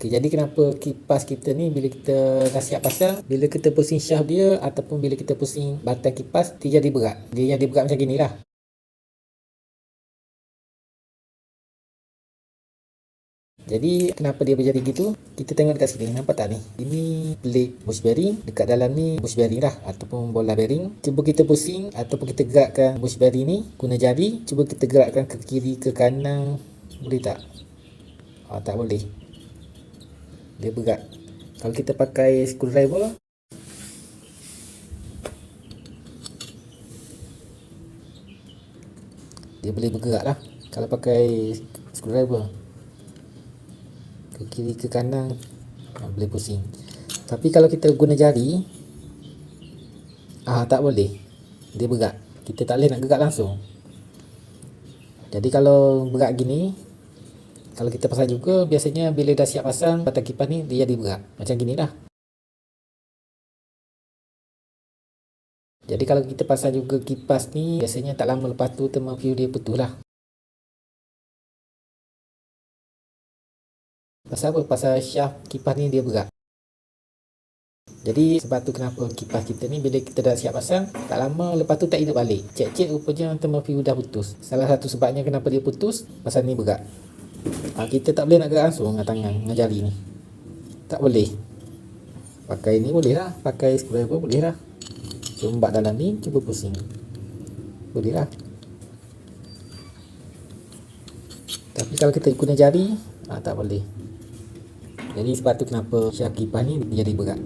Okay, jadi kenapa kipas kita ni bila kita dah siap pasang, bila kita pusing syaf dia ataupun bila kita pusing batang kipas, dia jadi berat. Dia jadi berat macam gini lah. Jadi kenapa dia berjadi gitu? Kita tengok dekat sini, nampak tak ni? Ini plate bush bearing, dekat dalam ni bush bearing lah ataupun bola bearing. Cuba kita pusing ataupun kita gerakkan bush bearing ni guna jari, cuba kita gerakkan ke kiri ke kanan, boleh tak? Tak boleh. Dia berat. Kalau kita pakai screwdriver, dia boleh bergerak lah. Kalau pakai screwdriver ke kiri ke kanan, boleh pusing. Tapi kalau kita guna jari, tak boleh. Dia berat. Kita tak boleh nak gerak langsung. Jadi kalau berat gini, kalau kita pasang juga, biasanya bila dah siap pasang batang kipas ni, dia jadi berat. Macam gini lah. Jadi kalau kita pasang juga kipas ni, biasanya tak lama lepas tu thermal view dia putus lah. Pasal apa? Pasal shaft kipas ni dia berat. Jadi sebab tu kenapa kipas kita ni bila kita dah siap pasang, tak lama lepas tu tak hidup balik. Cek-cek rupanya thermal view dah putus. Salah satu sebabnya kenapa dia putus, pasal ni berat. Kita tak boleh nak gerak langsung dengan tangan, dengan jari ni. Tak boleh. Pakai ni boleh lah, pakai screwdriver boleh lah. Sumbat dalam ni, cuba pusing. Boleh lah. Tapi kalau kita guna jari, tak boleh. Jadi sebab tu kenapa shaft kipas ni jadi berat.